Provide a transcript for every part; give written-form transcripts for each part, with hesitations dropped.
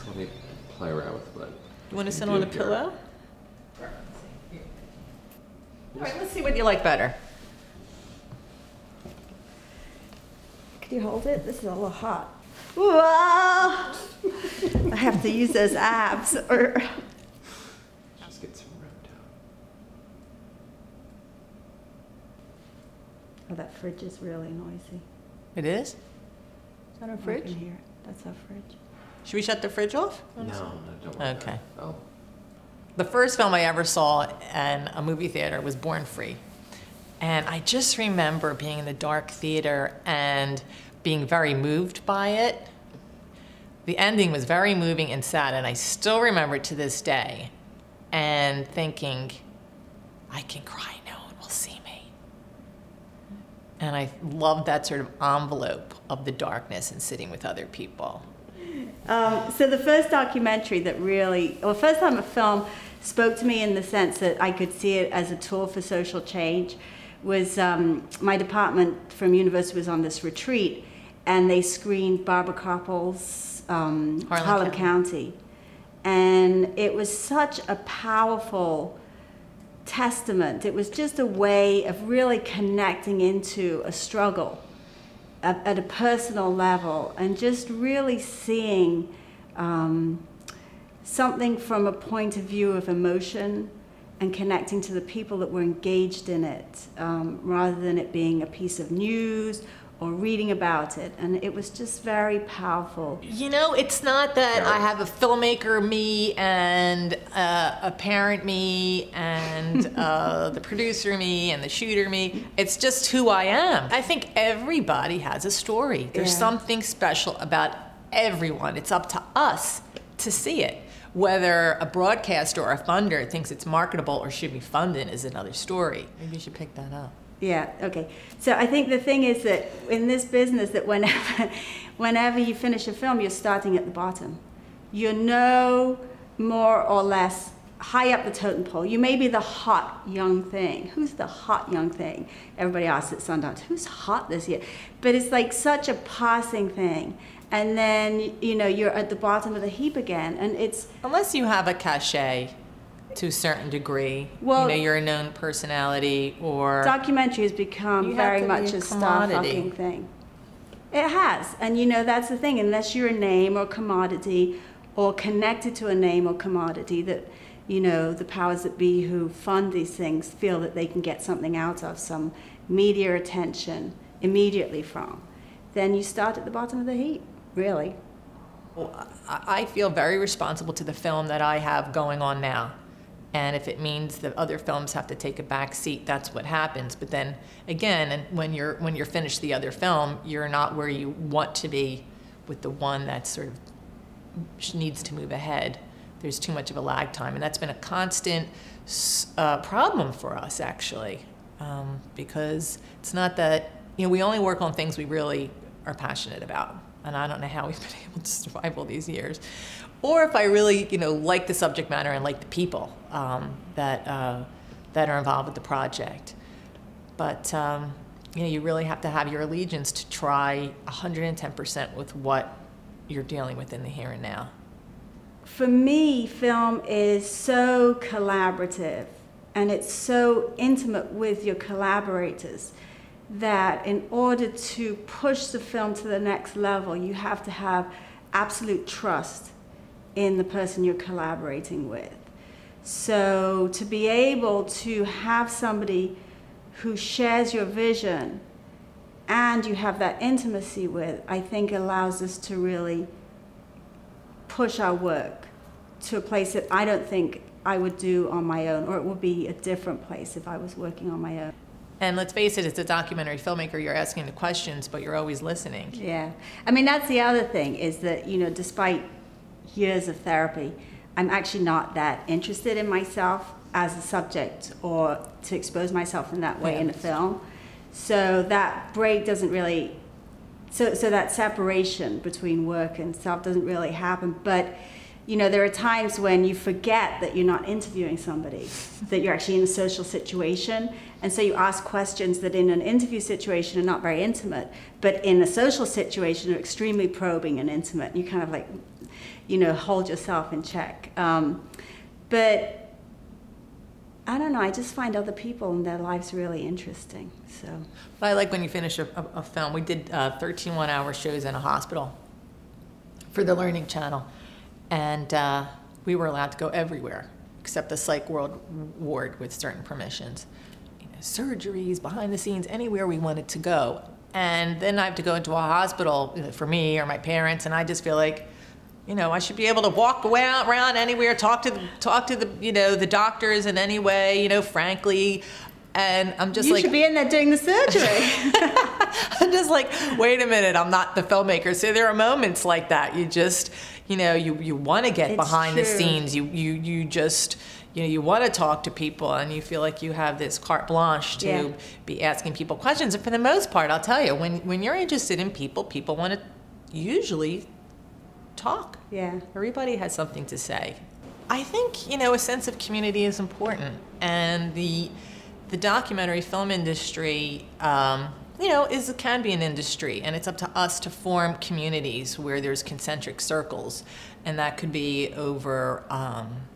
Let me play around with what. You want to sit on a pillow? All right, let's see what you like better. Can you hold it? This is a little hot. Whoa! I have to use those abs. Or Just get some ripped out. oh, that fridge is really noisy. It is? Is that our fridge? I can hear it. That's our fridge. Should we shut the fridge off? No, don't worry. Okay. Oh. The first film I ever saw in a movie theater was Born Free. And I just remember being in the dark theater and being very moved by it. The ending was very moving and sad, and I still remember it to this day. And thinking, I can cry, no one will see me. And I loved that sort of envelope of the darkness and sitting with other people. So the first documentary that really, or first time a film spoke to me in the sense that I could see it as a tool for social change was my department from university was on this retreat, and they screened Barbara Koppel's Harlan County. And it was such a powerful testament. It was just a way of really connecting into a struggle at a personal level, and just really seeing something from a point of view of emotion and connecting to the people that were engaged in it, rather than it being a piece of news or reading about it. And it was just very powerful. You know, it's not that I have a filmmaker me and a parent me and the producer me and the shooter me. It's just who I am. I think everybody has a story. There's something special about everyone. It's up to us to see it. Whether a broadcaster or a funder thinks it's marketable or should be funded is another story. Maybe you should pick that up. Yeah, okay. So I think the thing is that in this business that whenever you finish a film, you're starting at the bottom. You're no more or less high up the totem pole. You may be the hot young thing. Who's the hot young thing? Everybody asks at Sundance, who's hot this year? But it's like such a passing thing. And then, you know, you're at the bottom of the heap again. And it's... Unless you have a cachet to a certain degree. Well, you know, you're a known personality, or... Documentary has become very much a star fucking thing. It has. And, you know, that's the thing. Unless you're a name or commodity or connected to a name or commodity that, you know, the powers that be who fund these things feel that they can get something out of, some media attention immediately from, then you start at the bottom of the heap. Really. Well, I feel very responsible to the film that I have going on now. And if it means that other films have to take a back seat, that's what happens. But then again, and when you're finished the other film, you're not where you want to be with the one that sort of needs to move ahead. There's too much of a lag time. And that's been a constant problem for us, actually. Because it's not that, you know, we only work on things we really are passionate about. And I don't know how we've been able to survive all these years. Or if I really, you know, like the subject matter and like the people that are involved with the project. But, you know, you really have to have your allegiance to try 110% with what you're dealing with in the here and now. For me, film is so collaborative, and it's so intimate with your collaborators, that in order to push the film to the next level, you have to have absolute trust in the person you're collaborating with. So to be able to have somebody who shares your vision and you have that intimacy with, I think allows us to really push our work to a place that I don't think I would do on my own, or it would be a different place if I was working on my own. And let's face it, it's a documentary filmmaker. You're asking the questions, but you're always listening. Yeah. I mean, that's the other thing, is that, you know, despite years of therapy, I'm actually not that interested in myself as a subject or to expose myself in that way in a film. So that break doesn't really, so that separation between work and self doesn't really happen. But, you know, there are times when you forget that you're not interviewing somebody, that you're actually in a social situation. And so you ask questions that in an interview situation are not very intimate, but in a social situation are extremely probing and intimate. And you kind of like, hold yourself in check. But I don't know, I just find other people and their lives really interesting. So. But I like when you finish a film. We did 13 one-hour shows in a hospital for the Learning Channel, and we were allowed to go everywhere except the psych ward with certain permissions. Surgeries, behind the scenes, anywhere we wanted to go. And then I have to go into a hospital for me or my parents, and I just feel like, I should be able to walk around anywhere, talk to the, the doctors in any way, frankly. And I'm just you should be in there doing the surgery. I'm just like, wait a minute, I'm not the filmmaker. So there are moments like that. You just, you want to get behind the scenes. You just, you want to talk to people, and you feel like you have this carte blanche to be asking people questions. And for the most part, I'll tell you, when you're interested in people want to usually talk. Yeah. Everybody has something to say. I think, a sense of community is important. And the documentary film industry, can be an industry, and it's up to us to form communities where there's concentric circles, and that could be over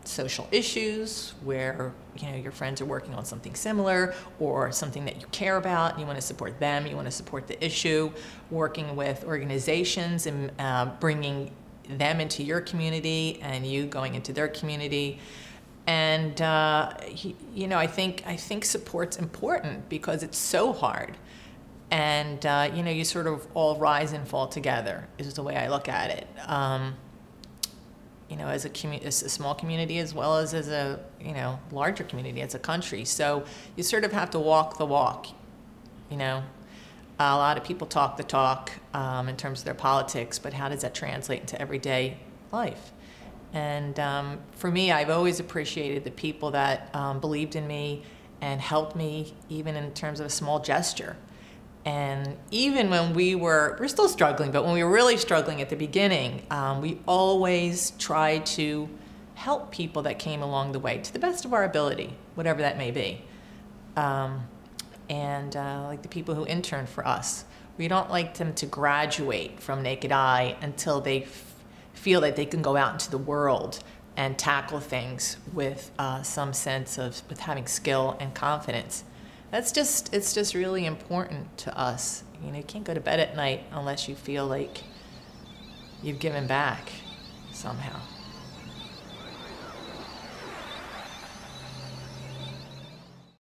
social issues where your friends are working on something similar or something that you care about, and you want to support them, you want to support the issue, working with organizations and bringing them into your community and you going into their community. And I think support's important because it's so hard, and you sort of all rise and fall together is the way I look at it. As a small community as well as a larger community, as a country. So you sort of have to walk the walk. A lot of people talk the talk in terms of their politics, but how does that translate into everyday life? And for me, I've always appreciated the people that believed in me and helped me, even in terms of a small gesture. And even when we're still struggling, but when we were really struggling at the beginning, we always tried to help people that came along the way to the best of our ability, whatever that may be. Like the people who interned for us, we don't like them to graduate from Naked Eye until they feel that they can go out into the world and tackle things with some sense of with having skill and confidence. It's just really important to us. You can't go to bed at night unless you feel like you've given back somehow.